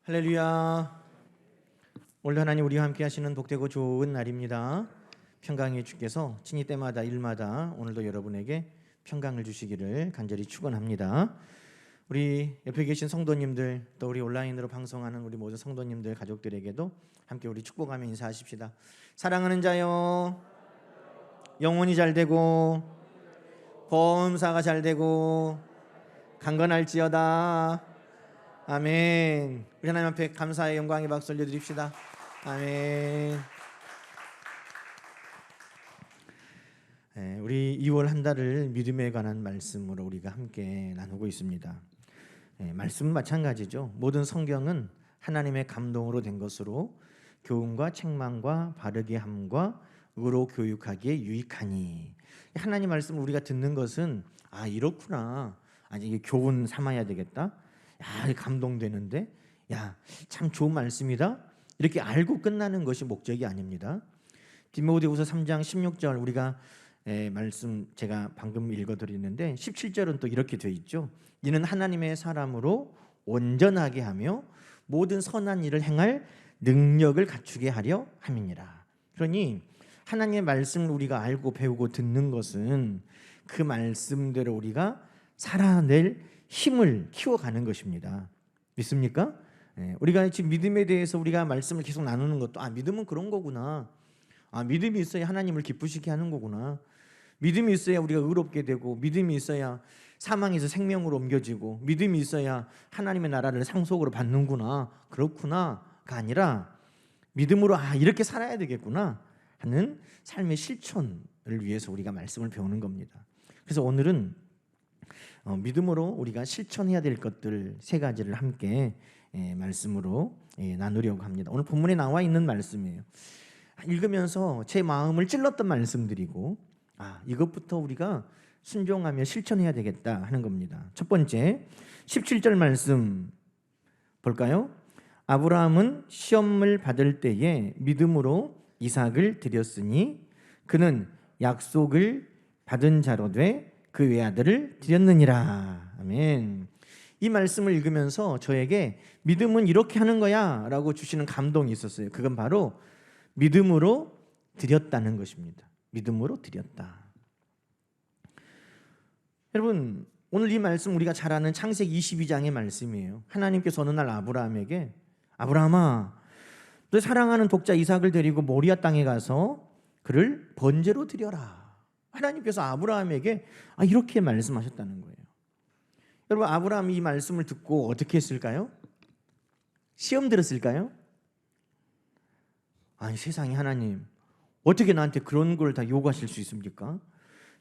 할렐루야. 오늘 하나님 우리와 함께 하시는 복되고 좋은 날입니다. 평강의 주께서 친히 때마다 일마다 오늘도 여러분에게 평강을 주시기를 간절히 축원합니다. 우리 옆에 계신 성도님들, 또 우리 온라인으로 방송하는 우리 모든 성도님들 가족들에게도 함께 우리 축복하며 인사하십시다. 사랑하는 자요, 영혼이 잘 되고 범사가 잘 되고 강건할지어다. 아멘. 우리 하나님 앞에 감사의 영광의 박수 올려드립시다. 아멘. 우리 2월 한 달을 믿음에 관한 말씀으로 우리가 함께 나누고 있습니다. 말씀은 마찬가지죠. 모든 성경은 하나님의 감동으로 된 것으로 교훈과 책망과 바르게 함과 의로 교육하기에 유익하니. 하나님 말씀을 우리가 듣는 것은 이렇구나. 이게 교훈 삼아야 되겠다. 감동되는데, 참 좋은 말씀이다. 이렇게 알고 끝나는 것이 목적이 아닙니다. 디모데후서 3장 16절 우리가 말씀 제가 방금 읽어드리는데 17절은 또 이렇게 되어 있죠. 이는 하나님의 사람으로 온전하게 하며 모든 선한 일을 행할 능력을 갖추게 하려 함이니라. 그러니 하나님의 말씀을 우리가 알고 배우고 듣는 것은 그 말씀대로 우리가 살아낼 힘을 키워가는 것입니다. 믿습니까? 우리가 지금 믿음에 대해서 우리가 말씀을 계속 나누는 것도 믿음은 그런 거구나. 믿음이 있어야 하나님을 기쁘시게 하는 거구나. 믿음이 있어야 우리가 의롭게 되고, 믿음이 있어야 사망에서 생명으로 옮겨지고, 믿음이 있어야 하나님의 나라를 상속으로 받는구나. 그렇구나가 아니라 믿음으로 이렇게 살아야 되겠구나 하는 삶의 실천을 위해서 우리가 말씀을 배우는 겁니다. 그래서 오늘은 믿음으로 우리가 실천해야 될 것들 세 가지를 함께 말씀으로 나누려고 합니다. 오늘 본문에 나와 있는 말씀이에요. 읽으면서 제 마음을 찔렀던 말씀들이고, 이것부터 우리가 순종하며 실천해야 되겠다 하는 겁니다. 첫 번째 17절 말씀 볼까요? 아브라함은 시험을 받을 때에 믿음으로 이삭을 드렸으니 그는 약속을 받은 자로 돼 그 외아들을 드렸느니라. 아멘. 이 말씀을 읽으면서 저에게 믿음은 이렇게 하는 거야 라고 주시는 감동이 있었어요. 그건 바로 믿음으로 드렸다는 것입니다. 믿음으로 드렸다. 여러분, 오늘 이 말씀 우리가 잘 아는 창세기 22장의 말씀이에요. 하나님께서 어느 날 아브라함에게, 아브라함아, 너 사랑하는 독자 이삭을 데리고 모리아 땅에 가서 그를 번제로 드려라. 하나님께서 아브라함에게 이렇게 말씀하셨다는 거예요. 여러분, 아브라함이 이 말씀을 듣고 어떻게 했을까요? 시험 들었을까요? 세상에, 하나님 어떻게 나한테 그런 걸 다 요구하실 수 있습니까?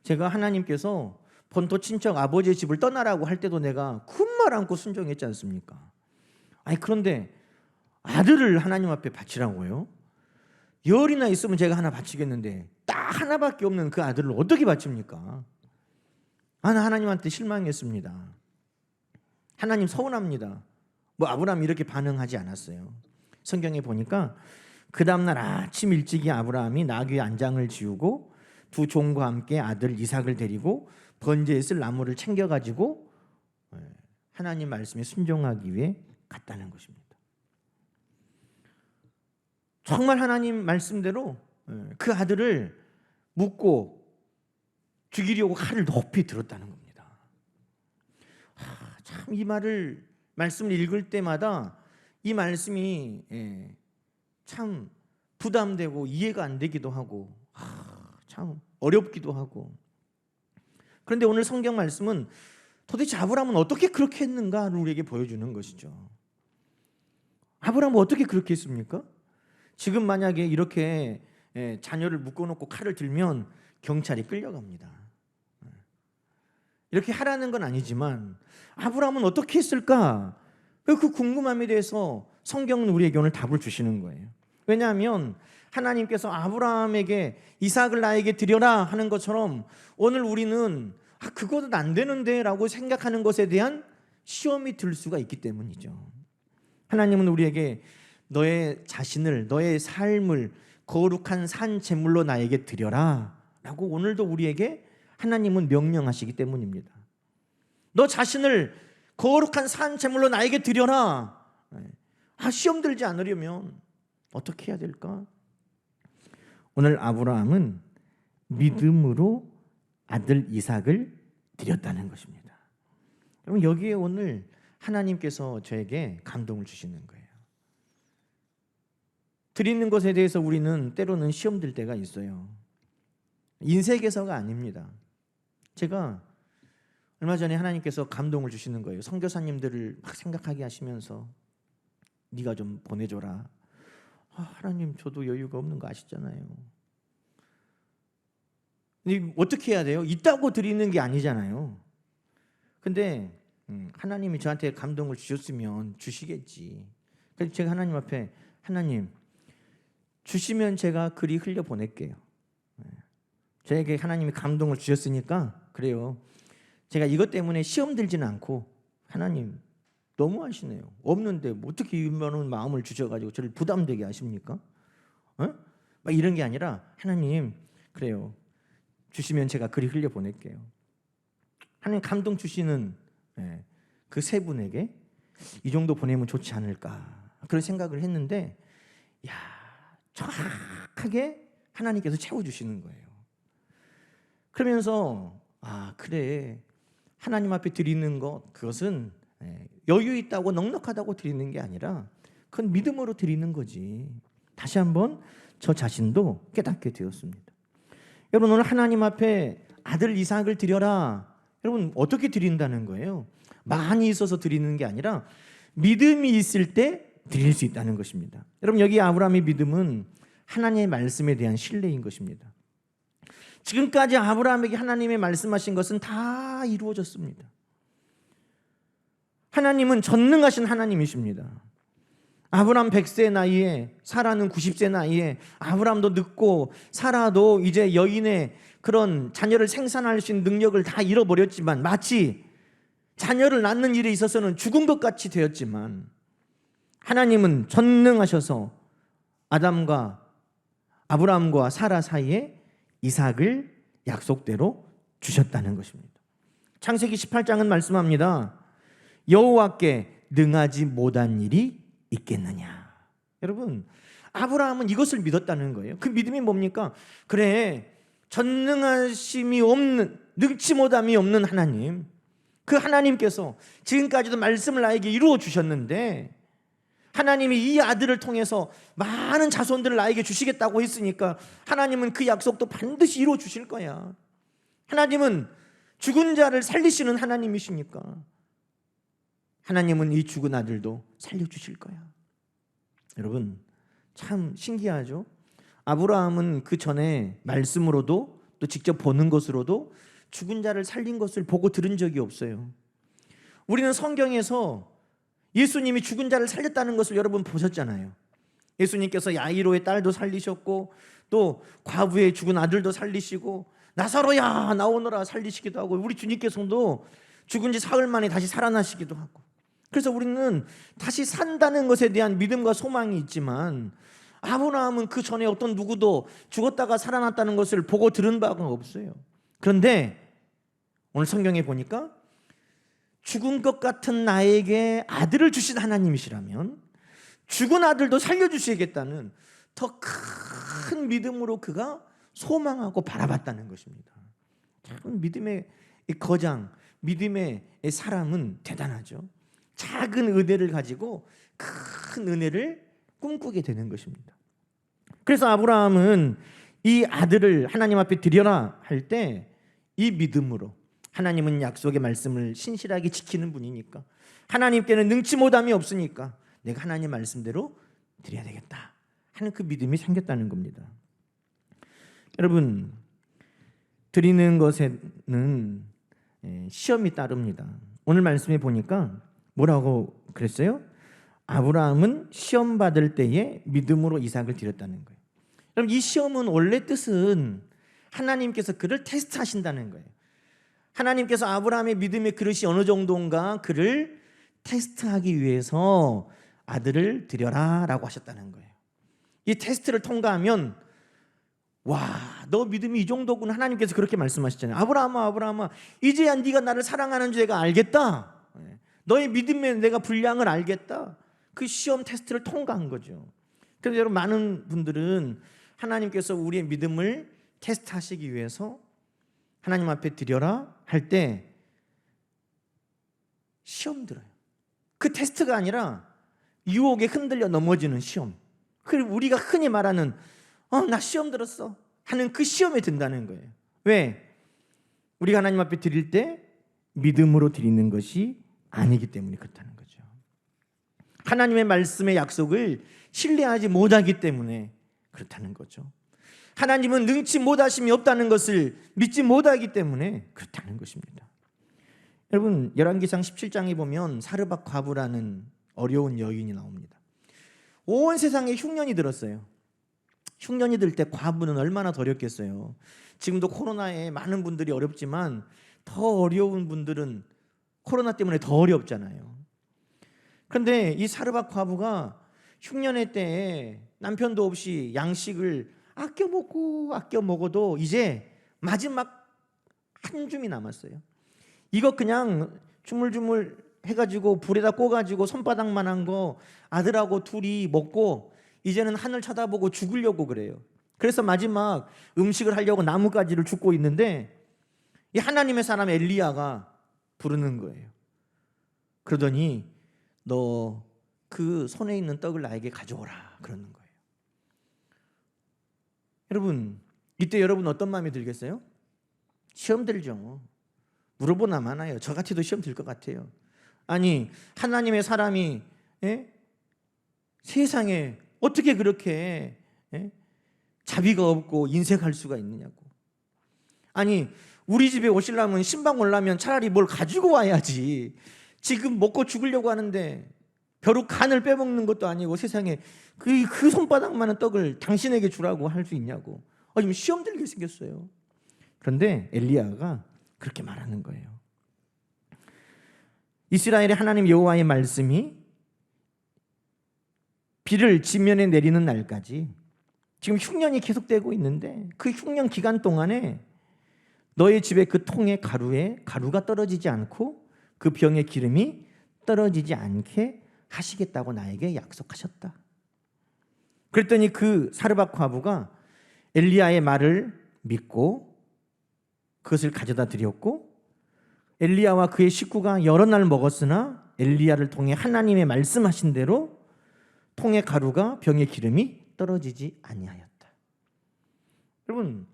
제가 하나님께서 본토 친척 아버지의 집을 떠나라고 할 때도 내가 군말 않고 순종했지 않습니까? 그런데 아들을 하나님 앞에 바치라고요? 열이나 있으면 제가 하나 바치겠는데 딱 하나밖에 없는 그 아들을 어떻게 바칩니까? 나 하나님한테 실망했습니다. 하나님 서운합니다. 아브라함이 이렇게 반응하지 않았어요. 성경에 보니까 그 다음날 아침 일찍이 아브라함이 나귀의 안장을 지우고 두 종과 함께 아들 이삭을 데리고 번제에 쓸 나무를 챙겨가지고 하나님 말씀에 순종하기 위해 갔다는 것입니다. 정말 하나님 말씀대로 그 아들을 묻고 죽이려고 칼을 높이 들었다는 겁니다. 참 이 말씀을 읽을 때마다 이 말씀이 참 부담되고 이해가 안 되기도 하고 참 어렵기도 하고. 그런데 오늘 성경 말씀은 도대체 아브라함은 어떻게 그렇게 했는가를 우리에게 보여주는 것이죠. 아브라함은 어떻게 그렇게 했습니까? 지금 만약에 이렇게 자녀를 묶어놓고 칼을 들면 경찰이 끌려갑니다. 이렇게 하라는 건 아니지만 아브라함은 어떻게 했을까? 그 궁금함에 대해서 성경은 우리에게 오늘 답을 주시는 거예요. 왜냐하면 하나님께서 아브라함에게 이삭을 나에게 드려라 하는 것처럼 오늘 우리는 그것은 안 되는데 라고 생각하는 것에 대한 시험이 들 수가 있기 때문이죠. 하나님은 우리에게 너의 자신을, 너의 삶을 거룩한 산 제물로 나에게 드려라 라고 오늘도 우리에게 하나님은 명령하시기 때문입니다. 너 자신을 거룩한 산 제물로 나에게 드려라. 시험 들지 않으려면 어떻게 해야 될까? 오늘 아브라함은 믿음으로 아들 이삭을 드렸다는 것입니다. 여러분, 여기에 오늘 하나님께서 저에게 감동을 주시는 거예요. 드리는 것에 대해서 우리는 때로는 시험 들 때가 있어요. 인색에서가 아닙니다. 제가 얼마 전에 하나님께서 감동을 주시는 거예요. 선교사님들을 막 생각하게 하시면서 네가 좀 보내줘라. 하나님, 저도 여유가 없는 거 아시잖아요. 근데 어떻게 해야 돼요? 있다고 드리는 게 아니잖아요. 근데 하나님이 저한테 감동을 주셨으면 주시겠지. 그래서 제가 하나님 앞에, 하나님 주시면 제가 그리 흘려 보낼게요. 저에게 하나님이 감동을 주셨으니까 그래요. 제가 이것 때문에 시험 들지는 않고, 하나님 너무 하시네요. 없는데 뭐 어떻게 이런 마음을 주셔가지고 저를 부담되게 하십니까? 막 이런 게 아니라, 하나님 그래요. 주시면 제가 그리 흘려 보낼게요. 하나님 감동 주시는 그 세 분에게 이 정도 보내면 좋지 않을까, 그런 생각을 했는데, 정확하게 하나님께서 채워주시는 거예요. 그러면서 그래, 하나님 앞에 드리는 것, 그것은 여유 있다고 넉넉하다고 드리는 게 아니라 그건 믿음으로 드리는 거지. 다시 한번 저 자신도 깨닫게 되었습니다. 여러분, 오늘 하나님 앞에 아들 이삭을 드려라. 여러분, 어떻게 드린다는 거예요? 많이 있어서 드리는 게 아니라 믿음이 있을 때 드릴 수 있다는 것입니다. 여러분, 여기 아브라함의 믿음은 하나님의 말씀에 대한 신뢰인 것입니다. 지금까지 아브라함에게 하나님의 말씀하신 것은 다 이루어졌습니다. 하나님은 전능하신 하나님이십니다. 아브라함 100세 나이에, 사라는 90세 나이에, 아브라함도 늙고 사라도 이제 여인의 그런 자녀를 생산할 수 있는 능력을 다 잃어버렸지만, 마치 자녀를 낳는 일에 있어서는 죽은 것 같이 되었지만, 하나님은 전능하셔서 아브라함과 사라 사이에 이삭을 약속대로 주셨다는 것입니다. 창세기 18장은 말씀합니다. 여호와께 능하지 못한 일이 있겠느냐. 여러분, 아브라함은 이것을 믿었다는 거예요. 그 믿음이 뭡니까? 그래, 전능하심이 없는, 능치 못함이 없는 하나님, 그 하나님께서 지금까지도 말씀을 나에게 이루어 주셨는데, 하나님이 이 아들을 통해서 많은 자손들을 나에게 주시겠다고 했으니까 하나님은 그 약속도 반드시 이루어 주실 거야. 하나님은 죽은 자를 살리시는 하나님이시니까 하나님은 이 죽은 아들도 살려주실 거야. 여러분, 참 신기하죠? 아브라함은 그 전에 말씀으로도 또 직접 보는 것으로도 죽은 자를 살린 것을 보고 들은 적이 없어요. 우리는 성경에서 예수님이 죽은 자를 살렸다는 것을 여러분 보셨잖아요. 예수님께서 야이로의 딸도 살리셨고, 또 과부의 죽은 아들도 살리시고, 나사로야 나오너라 살리시기도 하고, 우리 주님께서도 죽은 지 사흘 만에 다시 살아나시기도 하고. 그래서 우리는 다시 산다는 것에 대한 믿음과 소망이 있지만, 아브라함은 그 전에 어떤 누구도 죽었다가 살아났다는 것을 보고 들은 바가 없어요. 그런데 오늘 성경에 보니까 죽은 것 같은 나에게 아들을 주신 하나님이시라면 죽은 아들도 살려주시겠다는 더 큰 믿음으로 그가 소망하고 바라봤다는 것입니다. 참 믿음의 거장, 믿음의 사람은 대단하죠. 작은 은혜를 가지고 큰 은혜를 꿈꾸게 되는 것입니다. 그래서 아브라함은 이 아들을 하나님 앞에 드려라 할 때 이 믿음으로, 하나님은 약속의 말씀을 신실하게 지키는 분이니까, 하나님께는 능치 못함이 없으니까 내가 하나님 말씀대로 드려야 되겠다 하는 그 믿음이 생겼다는 겁니다. 여러분, 드리는 것에는 시험이 따릅니다. 오늘 말씀에 보니까 뭐라고 그랬어요? 아브라함은 시험 받을 때에 믿음으로 이삭을 드렸다는 거예요. 여러분, 이 시험은 원래 뜻은 하나님께서 그를 테스트하신다는 거예요. 하나님께서 아브라함의 믿음의 그릇이 어느 정도인가 그를 테스트하기 위해서 아들을 드려라 라고 하셨다는 거예요. 이 테스트를 통과하면, 와, 너 믿음이 이 정도구나. 하나님께서 그렇게 말씀하셨잖아요. 아브라함아, 이제야 네가 나를 사랑하는 줄 내가 알겠다. 너의 믿음에 내가 분량을 알겠다. 그 시험 테스트를 통과한 거죠. 그래서 여러분, 많은 분들은 하나님께서 우리의 믿음을 테스트하시기 위해서 하나님 앞에 드려라 할 때 시험 들어요. 그 테스트가 아니라 유혹에 흔들려 넘어지는 시험. 그리고 우리가 흔히 말하는 나 시험 들었어 하는 그 시험에 든다는 거예요. 왜? 우리가 하나님 앞에 드릴 때 믿음으로 드리는 것이 아니기 때문에 그렇다는 거죠. 하나님의 말씀의 약속을 신뢰하지 못하기 때문에 그렇다는 거죠. 하나님은 능치 못하심이 없다는 것을 믿지 못하기 때문에 그렇다는 것입니다. 여러분, 열왕기상 17장에 보면 사르밧 과부라는 어려운 여인이 나옵니다. 온 세상에 흉년이 들었어요. 흉년이 들 때 과부는 얼마나 더 어렵겠어요. 지금도 코로나에 많은 분들이 어렵지만 더 어려운 분들은 코로나 때문에 더 어렵잖아요. 그런데 이 사르밧 과부가 흉년의 때에 남편도 없이 양식을 아껴 먹어도 이제 마지막 한 줌이 남았어요. 이거 그냥 주물주물 해가지고 불에다 꽂아가지고 손바닥만한 거 아들하고 둘이 먹고 이제는 하늘 쳐다보고 죽으려고 그래요. 그래서 마지막 음식을 하려고 나뭇가지를 줍고 있는데 이 하나님의 사람 엘리야가 부르는 거예요. 그러더니 너 그 손에 있는 떡을 나에게 가져오라 그러는 거예요. 여러분, 이때 여러분 어떤 마음이 들겠어요? 시험 들죠. 물어보나 마나요. 저 같아도 시험 들 것 같아요. 아니, 하나님의 사람이 세상에 어떻게 그렇게 자비가 없고 인색할 수가 있느냐고. 아니, 우리 집에 오시려면 신방 오려면 차라리 뭘 가지고 와야지. 지금 먹고 죽으려고 하는데 벼룩 간을 빼먹는 것도 아니고 세상에 그 손바닥만한 떡을 당신에게 주라고 할 수 있냐고. 지금 시험 들게 생겼어요. 그런데 엘리야가 그렇게 말하는 거예요. 이스라엘의 하나님 여호와의 말씀이 비를 지면에 내리는 날까지 지금 흉년이 계속되고 있는데 그 흉년 기간 동안에 너의 집에 그 통의 가루에 가루가 떨어지지 않고 그 병의 기름이 떨어지지 않게 하시겠다고 나에게 약속하셨다. 그랬더니 그 사르밧 과부가 엘리야의 말을 믿고 그것을 가져다 드렸고 엘리야와 그의 식구가 여러 날 먹었으나 엘리야를 통해 하나님의 말씀하신 대로 통의 가루가 병의 기름이 떨어지지 아니하였다. 여러분,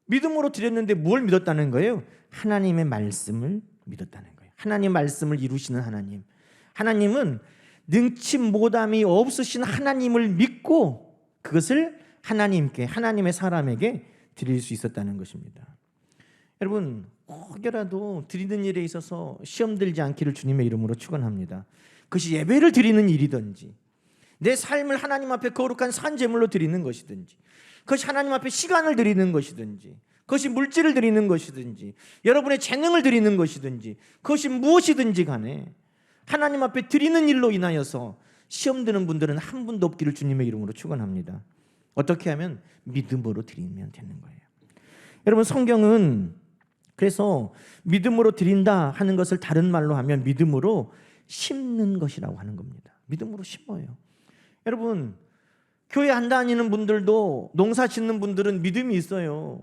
믿음으로 드렸는데 뭘 믿었다는 거예요? 하나님의 말씀을 믿었다는 거예요. 하나님의 말씀을 이루시는 하나님. 하나님은 능치 못함이 없으신 하나님을 믿고 그것을 하나님께, 하나님의 사람에게 드릴 수 있었다는 것입니다. 여러분, 혹여라도 드리는 일에 있어서 시험 들지 않기를 주님의 이름으로 축원합니다. 그것이 예배를 드리는 일이든지 내 삶을 하나님 앞에 거룩한 산제물로 드리는 것이든지 그것이 하나님 앞에 시간을 드리는 것이든지 그것이 물질을 드리는 것이든지 여러분의 재능을 드리는 것이든지 그것이 무엇이든지 간에 하나님 앞에 드리는 일로 인하여서 시험 드는 분들은 한 분도 없기를 주님의 이름으로 축원합니다. 어떻게 하면? 믿음으로 드리면 되는 거예요. 여러분, 성경은 그래서 믿음으로 드린다 하는 것을 다른 말로 하면 믿음으로 심는 것이라고 하는 겁니다. 믿음으로 심어요. 여러분, 교회 안 다니는 분들도, 농사 짓는 분들은 믿음이 있어요.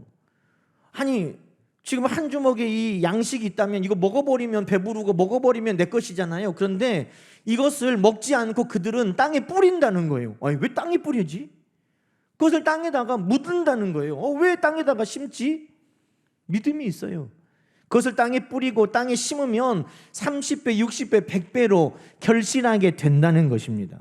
아니, 지금 한 주먹에 이 양식이 있다면 이거 먹어버리면 배부르고 먹어버리면 내 것이잖아요. 그런데 이것을 먹지 않고 그들은 땅에 뿌린다는 거예요. 아니, 왜 땅에 뿌리지? 그것을 땅에다가 묻는다는 거예요. 왜 땅에다가 심지? 믿음이 있어요. 그것을 땅에 뿌리고 땅에 심으면 30배, 60배, 100배로 결실하게 된다는 것입니다.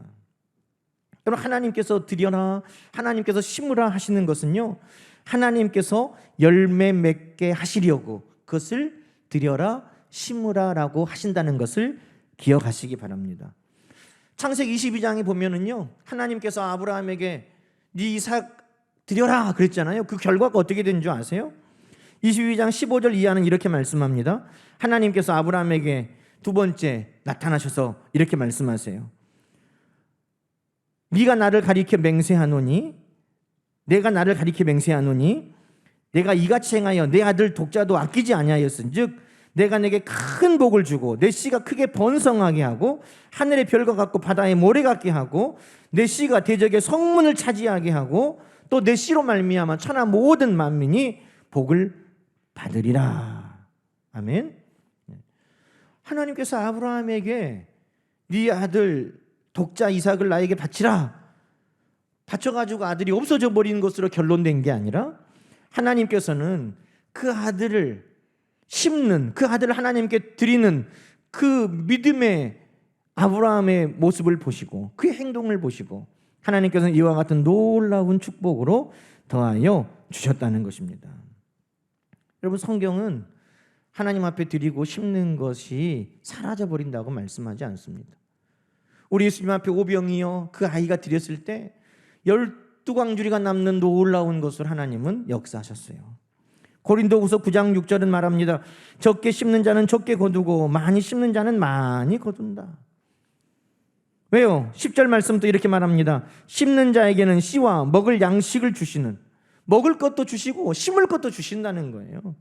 여러분, 하나님께서 드려라, 하나님께서 심으라 하시는 것은요, 하나님께서 열매 맺게 하시려고 그것을 드려라, 심으라라고 하신다는 것을 기억하시기 바랍니다. 창세기 22장에 보면은요, 하나님께서 아브라함에게 네 이삭 드려라 그랬잖아요. 그 결과가 어떻게 된 줄 아세요? 22장 15절 이하는 이렇게 말씀합니다. 하나님께서 아브라함에게 두 번째 나타나셔서 이렇게 말씀하세요. 네가 나를 가리켜 맹세하노니, 내가 나를 가리켜 맹세하노니 내가 이같이 행하여 내 아들 독자도 아끼지 아니하였은 즉 내가 내게 큰 복을 주고 내 씨가 크게 번성하게 하고 하늘의 별과 같고 바다의 모래 같게 하고 내 씨가 대적의 성문을 차지하게 하고 또 내 씨로 말미암아 천하 모든 만민이 복을 받으리라. 아멘. 하나님께서 아브라함에게 네 아들 독자 이삭을 나에게 바치라, 바쳐가지고 아들이 없어져 버리는 것으로 결론된 게 아니라 하나님께서는 그 아들을 심는, 그 아들을 하나님께 드리는 그 믿음의 아브라함의 모습을 보시고 그의 행동을 보시고 하나님께서는 이와 같은 놀라운 축복으로 더하여 주셨다는 것입니다. 여러분, 성경은 하나님 앞에 드리고 심는 것이 사라져버린다고 말씀하지 않습니다. 우리 예수님 앞에 오병이어 그 아이가 드렸을 때 12광주리가 남는 놀라운 것을 하나님은 역사하셨어요. 고린도후서 9장 6절은 말합니다. 적게 심는 자는 적게 거두고 많이 심는 자는 많이 거둔다. 왜요? 10절 말씀도 이렇게 말합니다. 심는 자에게는 씨와 먹을 양식을 주시는, 먹을 것도 주시고 심을 것도 주신다는 거예요.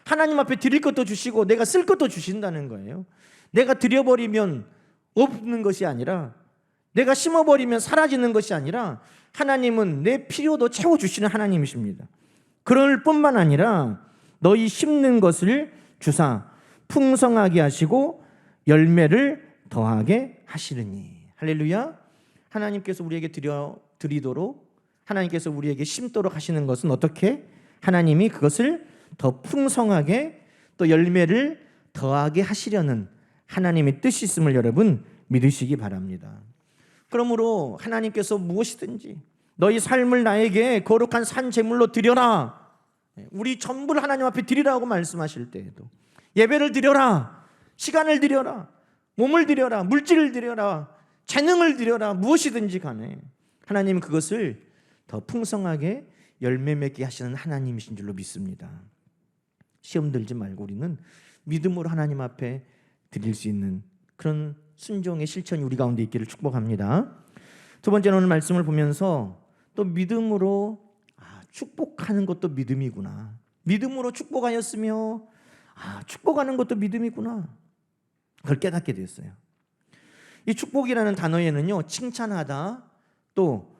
하나님 앞에 드릴 것도 주시고 내가 쓸 것도 주신다는 거예요. 내가 드려버리면 없는 것이 아니라, 내가 심어버리면 사라지는 것이 아니라 하나님은 내 필요도 채워주시는 하나님이십니다. 그럴 뿐만 아니라 너희 심는 것을 주사 풍성하게 하시고 열매를 더하게 하시느니. 할렐루야. 하나님께서 우리에게 드리도록, 하나님께서 우리에게 심도록 하시는 것은 어떻게? 하나님이 그것을 더 풍성하게 또 열매를 더하게 하시려는 하나님의 뜻이 있음을 여러분 믿으시기 바랍니다. 그러므로 하나님께서 무엇이든지 너희 삶을 나에게 거룩한 산 제물로 드려라, 우리 전부를 하나님 앞에 드리라고 말씀하실 때에도 예배를 드려라, 시간을 드려라, 몸을 드려라, 물질을 드려라, 재능을 드려라, 무엇이든지 간에 하나님은 그것을 더 풍성하게 열매 맺게 하시는 하나님이신 줄로 믿습니다. 시험 들지 말고 우리는 믿음으로 하나님 앞에 드릴 수 있는 그런 순종의 실천이 우리 가운데 있기를 축복합니다. 두 번째는 오늘 말씀을 보면서 또 믿음으로 축복하는 것도 믿음이구나, 믿음으로 축복하였으며 축복하는 것도 믿음이구나, 그걸 깨닫게 됐어요. 이 축복이라는 단어에는요, 칭찬하다, 또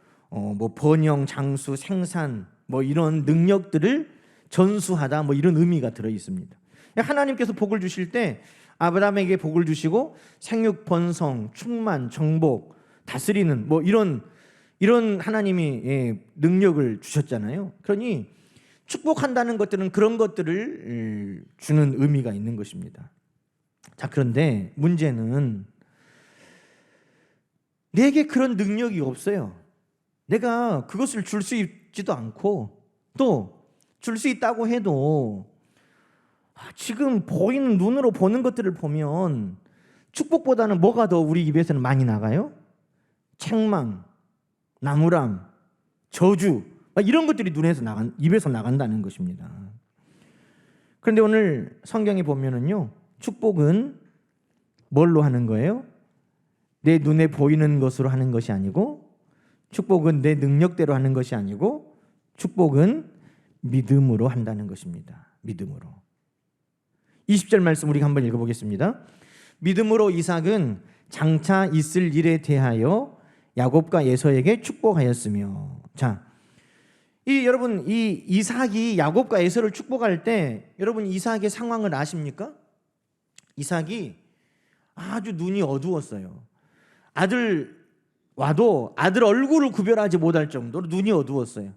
번영, 장수, 생산, 이런 능력들을 전수하다, 이런 의미가 들어 있습니다. 하나님께서 복을 주실 때 아브라함에게 복을 주시고 생육, 번성, 충만, 정복, 다스리는 이런 하나님이 능력을 주셨잖아요. 그러니 축복한다는 것들은 그런 것들을 주는 의미가 있는 것입니다. 자, 그런데 문제는 내게 그런 능력이 없어요. 내가 그것을 줄 수 있지도 않고, 또 줄 수 있다고 해도 지금 보이는, 눈으로 보는 것들을 보면 축복보다는 뭐가 더 우리 입에서는 많이 나가요? 책망, 나무람, 저주, 이런 것들이 입에서 나간다는 것입니다. 그런데 오늘 성경에 보면은요, 축복은 뭘로 하는 거예요? 내 눈에 보이는 것으로 하는 것이 아니고, 축복은 내 능력대로 하는 것이 아니고, 축복은 믿음으로 한다는 것입니다. 믿음으로. 20절 말씀 우리가 한번 읽어보겠습니다. 믿음으로 이삭은 장차 있을 일에 대하여 야곱과 에서에게 축복하였으며. 자, 여러분, 이 이삭이 야곱과 에서를 축복할 때 여러분 이삭의 상황을 아십니까? 이삭이 아주 눈이 어두웠어요. 아들 와도 아들 얼굴을 구별하지 못할 정도로 눈이 어두웠어요.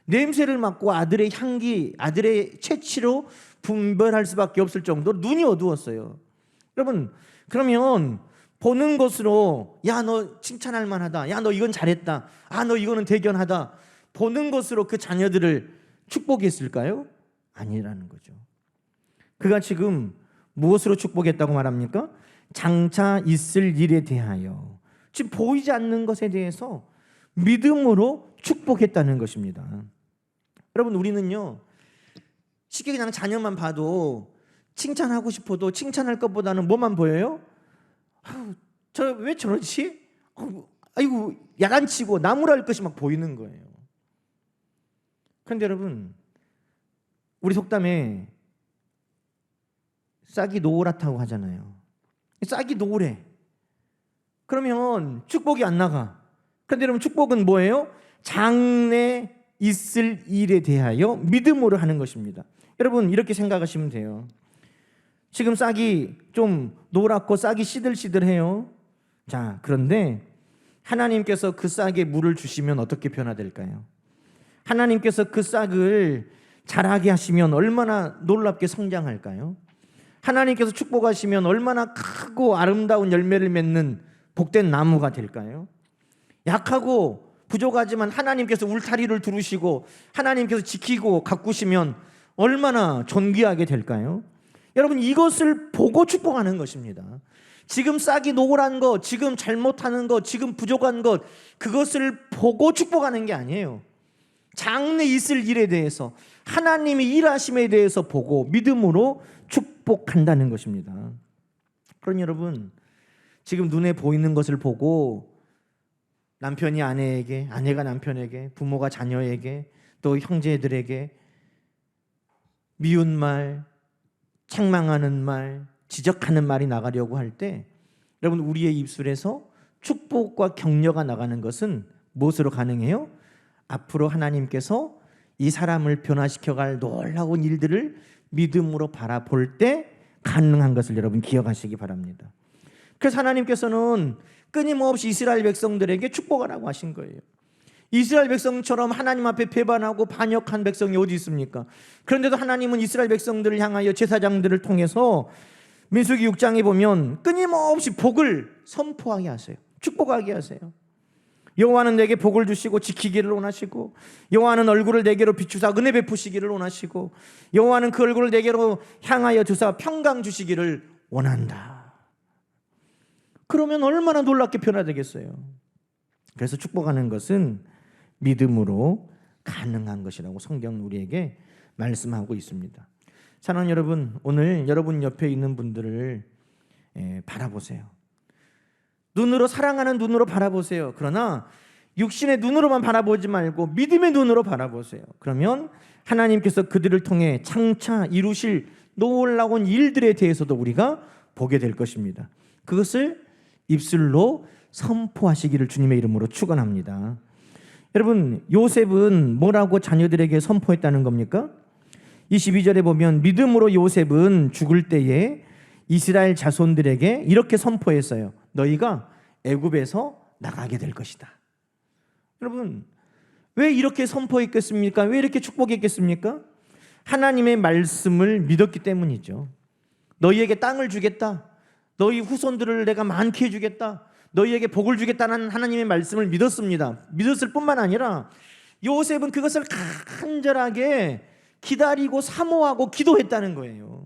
냄새를 맡고 아들의 향기, 아들의 체취로 분별할 수밖에 없을 정도로 눈이 어두웠어요. 여러분, 그러면 보는 것으로 야, 너 칭찬할 만하다, 야, 너 이건 잘했다, 너 이거는 대견하다, 보는 것으로 그 자녀들을 축복했을까요? 아니라는 거죠. 그가 지금 무엇으로 축복했다고 말합니까? 장차 있을 일에 대하여, 지금 보이지 않는 것에 대해서 믿음으로 축복했다는 것입니다. 여러분, 우리는요, 쉽게 그냥 자녀만 봐도 칭찬하고 싶어도 칭찬할 것보다는 뭐만 보여요? 저 왜 저러지? 아이고, 야단치고 나무랄 것이 막 보이는 거예요. 그런데 여러분, 우리 속담에 싹이 노랗다고 하잖아요. 싹이 노래. 그러면 축복이 안 나가. 그런데 여러분, 축복은 뭐예요? 장래 있을 일에 대하여 믿음으로 하는 것입니다. 여러분, 이렇게 생각하시면 돼요. 지금 싹이 좀 노랗고 싹이 시들시들해요. 자, 그런데 하나님께서 그 싹에 물을 주시면 어떻게 변화될까요? 하나님께서 그 싹을 자라게 하시면 얼마나 놀랍게 성장할까요? 하나님께서 축복하시면 얼마나 크고 아름다운 열매를 맺는 복된 나무가 될까요? 약하고 부족하지만 하나님께서 울타리를 두르시고 하나님께서 지키고 가꾸시면 얼마나 존귀하게 될까요? 여러분, 이것을 보고 축복하는 것입니다. 지금 싹이 노란 것, 지금 잘못하는 것, 지금 부족한 것, 그것을 보고 축복하는 게 아니에요. 장래 있을 일에 대해서, 하나님이 일하심에 대해서 보고 믿음으로 축복한다는 것입니다. 그러니 여러분, 지금 눈에 보이는 것을 보고 남편이 아내에게, 아내가 남편에게, 부모가 자녀에게, 또 형제들에게 미운 말, 책망하는 말, 지적하는 말이 나가려고 할 때, 여러분, 우리의 입술에서 축복과 격려가 나가는 것은 무엇으로 가능해요? 앞으로 하나님께서 이 사람을 변화시켜갈 놀라운 일들을 믿음으로 바라볼 때 가능한 것을 여러분 기억하시기 바랍니다. 그래서 하나님께서는 끊임없이 이스라엘 백성들에게 축복하라고 하신 거예요. 이스라엘 백성처럼 하나님 앞에 배반하고 반역한 백성이 어디 있습니까? 그런데도 하나님은 이스라엘 백성들을 향하여 제사장들을 통해서 민수기 6장에 보면 끊임없이 복을 선포하게 하세요. 축복하게 하세요. 여호와는 내게 복을 주시고 지키기를 원하시고, 여호와는 얼굴을 내게로 비추사 은혜 베푸시기를 원하시고, 여호와는 그 얼굴을 내게로 향하여 두사 평강 주시기를 원한다. 그러면 얼마나 놀랍게 변화되겠어요. 그래서 축복하는 것은 믿음으로 가능한 것이라고 성경은 우리에게 말씀하고 있습니다. 사랑하는 여러분, 오늘 여러분 옆에 있는 분들을 바라보세요. 눈으로, 사랑하는 눈으로 바라보세요. 그러나 육신의 눈으로만 바라보지 말고 믿음의 눈으로 바라보세요. 그러면 하나님께서 그들을 통해 장차 이루실 놀라운 일들에 대해서도 우리가 보게 될 것입니다. 그것을 입술로 선포하시기를 주님의 이름으로 축원합니다. 여러분, 요셉은 뭐라고 자녀들에게 선포했다는 겁니까? 22절에 보면 믿음으로 요셉은 죽을 때에 이스라엘 자손들에게 이렇게 선포했어요. 너희가 애굽에서 나가게 될 것이다. 여러분, 왜 이렇게 선포했겠습니까? 왜 이렇게 축복했겠습니까? 하나님의 말씀을 믿었기 때문이죠. 너희에게 땅을 주겠다. 너희 후손들을 내가 많게 해주겠다. 너희에게 복을 주겠다는 하나님의 말씀을 믿었습니다. 믿었을 뿐만 아니라 요셉은 그것을 간절하게 기다리고 사모하고 기도했다는 거예요.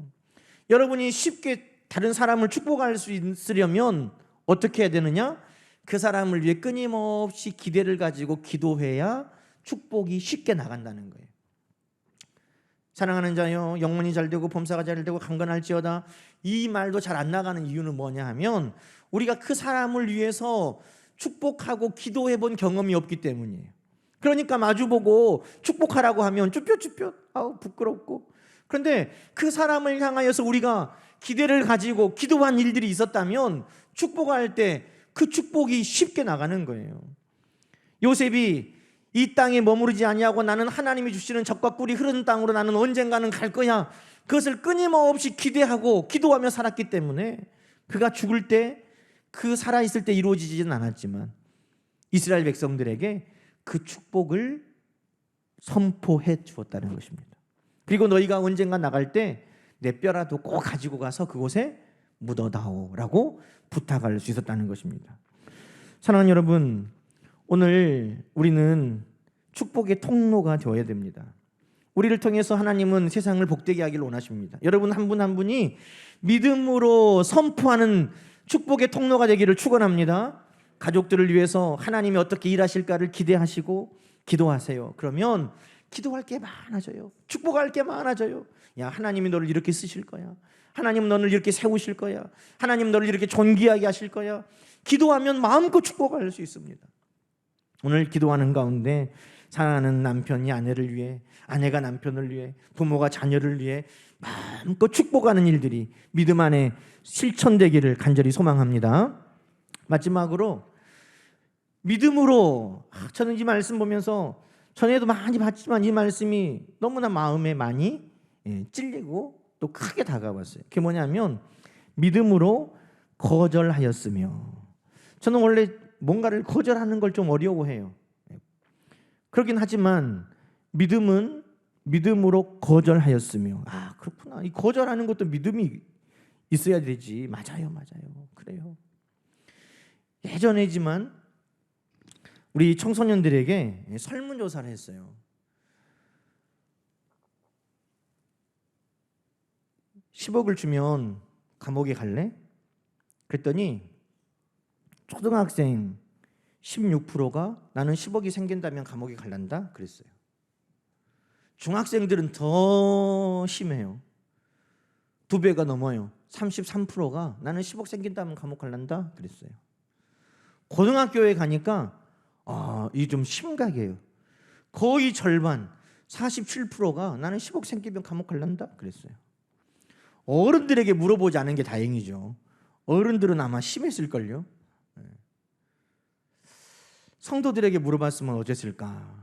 여러분이 쉽게 다른 사람을 축복할 수 있으려면 어떻게 해야 되느냐? 그 사람을 위해 끊임없이 기대를 가지고 기도해야 축복이 쉽게 나간다는 거예요. 사랑하는 자여, 영문이 잘되고 범사가 잘되고 강건할지어다. 이 말도 잘 안 나가는 이유는 뭐냐 하면 우리가 그 사람을 위해서 축복하고 기도해 본 경험이 없기 때문이에요. 그러니까 마주보고 축복하라고 하면 쭈뼛쭈뼛 부끄럽고, 그런데 그 사람을 향하여서 우리가 기대를 가지고 기도한 일들이 있었다면 축복할 때 그 축복이 쉽게 나가는 거예요. 요셉이 이 땅에 머무르지 아니하고 나는 하나님이 주시는 젖과 꿀이 흐르는 땅으로 나는 언젠가는 갈 거야, 그것을 끊임없이 기대하고 기도하며 살았기 때문에 그가 죽을 때, 그 살아있을 때 이루어지지는 않았지만 이스라엘 백성들에게 그 축복을 선포해 주었다는 것입니다. 그리고 너희가 언젠가 나갈 때 내 뼈라도 꼭 가지고 가서 그곳에 묻어다오라고 부탁할 수 있었다는 것입니다. 사랑하는 여러분, 오늘 우리는 축복의 통로가 되어야 됩니다. 우리를 통해서 하나님은 세상을 복되게 하기를 원하십니다. 여러분 한 분 한 분이 믿음으로 선포하는 축복의 통로가 되기를 축원합니다. 가족들을 위해서 하나님이 어떻게 일하실까를 기대하시고 기도하세요. 그러면 기도할 게 많아져요. 축복할 게 많아져요. 야, 하나님이 너를 이렇게 쓰실 거야. 하나님은 너를 이렇게 세우실 거야. 하나님 너를 이렇게 존귀하게 하실 거야. 기도하면 마음껏 축복할 수 있습니다. 오늘 기도하는 가운데 사랑하는 남편이 아내를 위해, 아내가 남편을 위해, 부모가 자녀를 위해 마음껏 축복하는 일들이 믿음 안에 실천되기를 간절히 소망합니다. 마지막으로 믿음으로, 저는 이 말씀 보면서 전에도 많이 봤지만 이 말씀이 너무나 마음에 많이 찔리고 또 크게 다가왔어요. 그게 뭐냐면 믿음으로 거절하였으며. 저는 원래 뭔가를 거절하는 걸 좀 어려워해요. 그러긴 하지만 믿음은 믿음으로 거절하였으며. 아, 그렇구나. 이 거절하는 것도 믿음이 있어야 되지. 맞아요. 그래요. 예전이지만 우리 청소년들에게 설문조사를 했어요. 10억을 주면 감옥에 갈래? 그랬더니 초등학생 16%가 나는 10억이 생긴다면 감옥에 갈란다 그랬어요. 중학생들은 더 심해요. 2배가 넘어요. 33%가 나는 10억 생긴다면 감옥 갈란다 그랬어요. 고등학교에 가니까 이게 좀 심각해요. 거의 절반 47%가 나는 10억 생기면 감옥 갈란다 그랬어요. 어른들에게 물어보지 않은 게 다행이죠. 어른들은 아마 심했을걸요. 성도들에게 물어봤으면 어땠을까?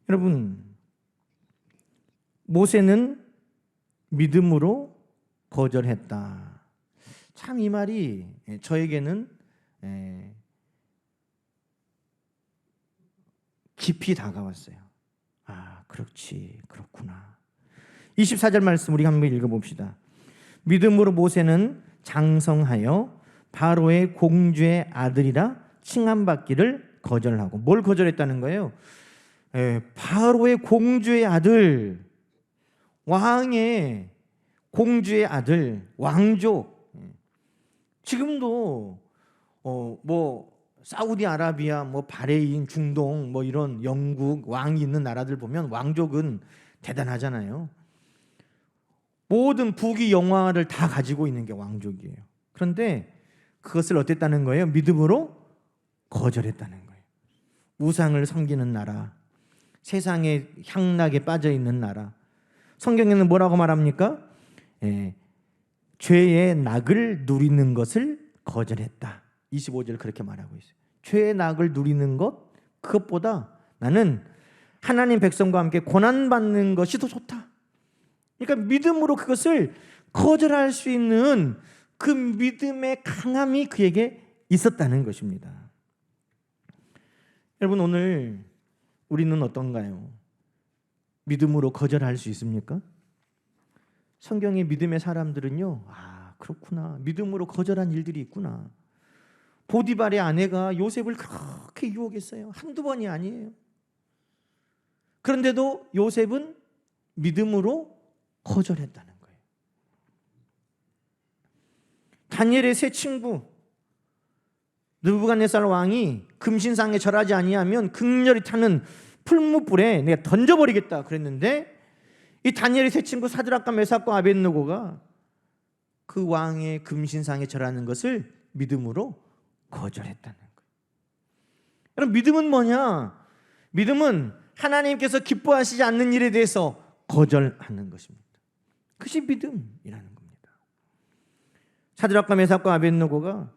여러분, 모세는 믿음으로 거절했다. 참 이 말이 저에게는 깊이 다가왔어요. 아, 그렇지, 그렇구나. 24절 말씀 우리 한번 읽어봅시다. 믿음으로 모세는 장성하여 바로의 공주의 아들이라 칭함받기를 거절하고. 뭘 거절했다는 거예요? 바로의 공주의 아들, 왕의 공주의 아들, 왕족. 지금도 뭐 사우디아라비아, 뭐 바레인, 중동, 뭐 이런 영국 왕이 있는 나라들 보면 왕족은 대단하잖아요. 모든 부귀 영화를 다 가지고 있는 게 왕족이에요. 그런데 그것을 어땠다는 거예요? 믿음으로 거절했다는 거예요. 우상을 섬기는 나라, 세상의 향락에 빠져 있는 나라. 성경에는 뭐라고 말합니까? 죄의 낙을 누리는 것을 거절했다. 25절 그렇게 말하고 있어요. 죄의 낙을 누리는 것, 그것보다 나는 하나님 백성과 함께 고난받는 것이 더 좋다. 그러니까 믿음으로 그것을 거절할 수 있는 그 믿음의 강함이 그에게 있었다는 것입니다. 여러분, 오늘 우리는 어떤가요? 믿음으로 거절할 수 있습니까? 성경의 믿음의 사람들은요, 그렇구나, 믿음으로 거절한 일들이 있구나. 보디발의 아내가 요셉을 그렇게 유혹했어요. 한두 번이 아니에요. 그런데도 요셉은 믿음으로 거절했다는 거예요. 다니엘의 세 친구 느부갓네살 왕이 금신상에 절하지 아니하면 극렬히 타는 풀무불에 내가 던져버리겠다 그랬는데, 이 다니엘의 세 친구 사드락과 메삭과 아벳느고가 그 왕의 금신상에 절하는 것을 믿음으로 거절했다는 거예요. 여러분, 믿음은 뭐냐? 믿음은 하나님께서 기뻐하시지 않는 일에 대해서 거절하는 것입니다. 그것이 믿음이라는 겁니다. 사드락과 메삭과 아벳느고가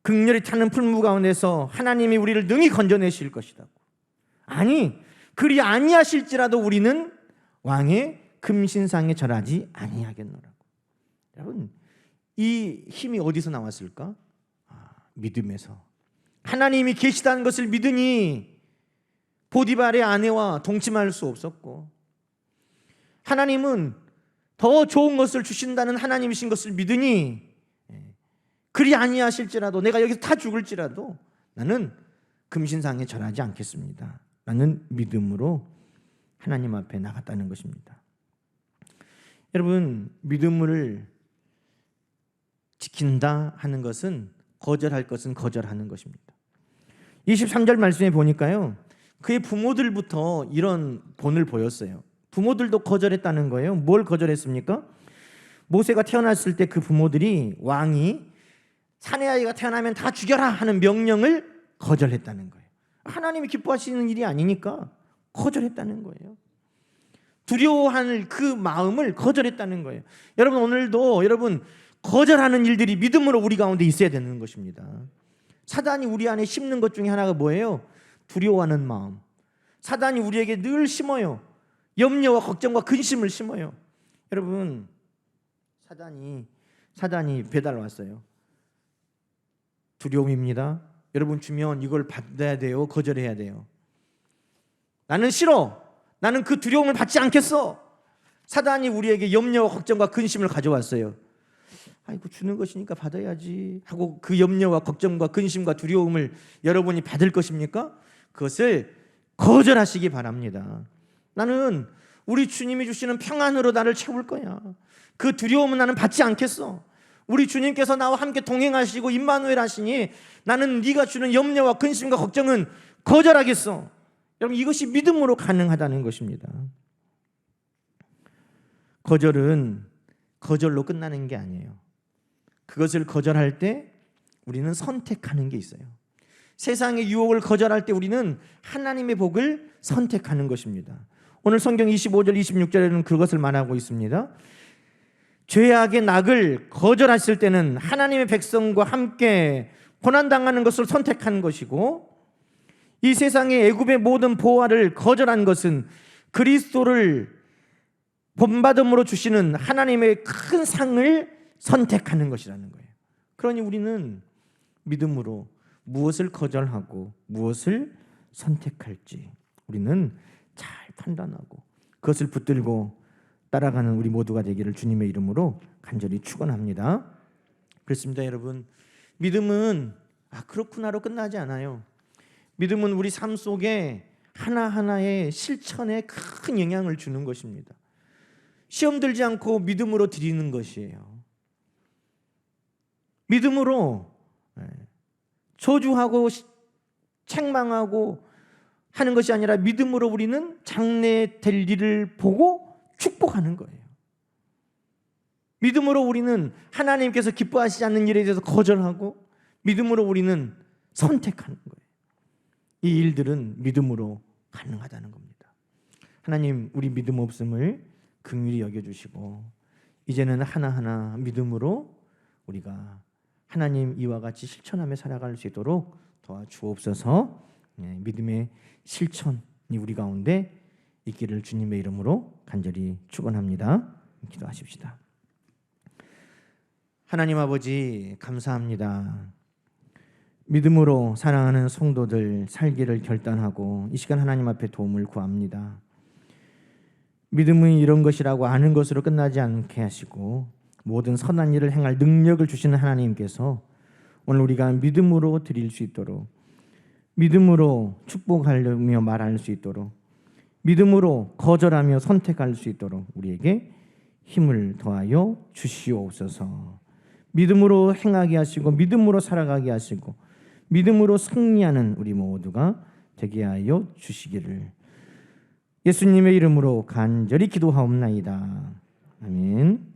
극렬히 타는 풀무 가운데서 하나님이 우리를 능히 건져내실 것이라고. 아니, 그리 아니하실지라도 우리는 왕의 금신상에 절하지 아니하겠노라고. 여러분, 이 힘이 어디서 나왔을까? 믿음에서. 하나님이 계시다는 것을 믿으니 보디발의 아내와 동침할 수 없었고, 하나님은 더 좋은 것을 주신다는 하나님이신 것을 믿으니 그리 아니하실지라도, 내가 여기서 다 죽을지라도 나는 금신상에 절하지 않겠습니다 라는 믿음으로 하나님 앞에 나갔다는 것입니다. 여러분, 믿음을 지킨다 하는 것은, 거절할 것은 거절하는 것입니다. 23절 말씀에 보니까요, 그의 부모들부터 이런 본을 보였어요. 부모들도 거절했다는 거예요. 뭘 거절했습니까? 모세가 태어났을 때 그 부모들이 왕이 사내 아이가 태어나면 다 죽여라 하는 명령을 거절했다는 거예요. 하나님이 기뻐하시는 일이 아니니까 거절했다는 거예요. 두려워할 그 마음을 거절했다는 거예요. 여러분, 오늘도 여러분 거절하는 일들이 믿음으로 우리 가운데 있어야 되는 것입니다. 사단이 우리 안에 심는 것 중에 하나가 뭐예요? 두려워하는 마음. 사단이 우리에게 늘 심어요. 염려와 걱정과 근심을 심어요. 여러분, 사단이 배달 왔어요. 두려움입니다. 여러분 주면 이걸 받아야 돼요? 거절해야 돼요? 나는 싫어. 나는 그 두려움을 받지 않겠어. 사단이 우리에게 염려와 걱정과 근심을 가져왔어요. 아이고, 주는 것이니까 받아야지 하고 그 염려와 걱정과 근심과 두려움을 여러분이 받을 것입니까? 그것을 거절하시기 바랍니다. 나는 우리 주님이 주시는 평안으로 나를 채울 거야. 그 두려움은 나는 받지 않겠어. 우리 주님께서 나와 함께 동행하시고 임마누엘 하시니 나는 네가 주는 염려와 근심과 걱정은 거절하겠어. 여러분, 이것이 믿음으로 가능하다는 것입니다. 거절은 거절로 끝나는 게 아니에요. 그것을 거절할 때 우리는 선택하는 게 있어요. 세상의 유혹을 거절할 때 우리는 하나님의 복을 선택하는 것입니다. 오늘 성경 25절 26절에는 그것을 말하고 있습니다. 죄악의 낙을 거절하실 때는 하나님의 백성과 함께 고난당하는 것을 선택한 것이고, 이 세상의 애굽의 모든 보화를 거절한 것은 그리스도를 본받음으로 주시는 하나님의 큰 상을 선택하는 것이라는 거예요. 그러니 우리는 믿음으로 무엇을 거절하고 무엇을 선택할지 우리는 잘 판단하고 그것을 붙들고 따라가는 우리 모두가 되기를 주님의 이름으로 간절히 축원합니다. 그렇습니다, 여러분. 믿음은 그렇구나로 끝나지 않아요. 믿음은 우리 삶 속에 하나하나의 실천에 큰 영향을 주는 것입니다. 시험 들지 않고 믿음으로 드리는 것이에요. 믿음으로 저주하고 책망하고 하는 것이 아니라 믿음으로 우리는 장래될 일을 보고 축복하는 거예요. 믿음으로 우리는 하나님께서 기뻐하시지 않는 일에 대해서 거절하고 믿음으로 우리는 선택하는 거예요. 이 일들은 믿음으로 가능하다는 겁니다. 하나님, 우리 믿음 없음을 긍휼히 여겨주시고 이제는 하나하나 믿음으로 우리가 하나님 이와 같이 실천하며 살아갈 수 있도록 도와주옵소서. 믿음의 실천이 우리 가운데 있기를 주님의 이름으로 간절히 축원합니다. 기도하십시다. 하나님 아버지, 감사합니다. 믿음으로 사랑하는 성도들 살기를 결단하고 이 시간 하나님 앞에 도움을 구합니다. 믿음은 이런 것이라고 아는 것으로 끝나지 않게 하시고 모든 선한 일을 행할 능력을 주시는 하나님께서 오늘 우리가 믿음으로 드릴 수 있도록, 믿음으로 축복하려며 말할 수 있도록, 믿음으로 거절하며 선택할 수 있도록 우리에게 힘을 더하여 주시옵소서. 믿음으로 행하게 하시고 믿음으로 살아가게 하시고 믿음으로 승리하는 우리 모두가 되게 하여 주시기를 예수님의 이름으로 간절히 기도하옵나이다. 아멘.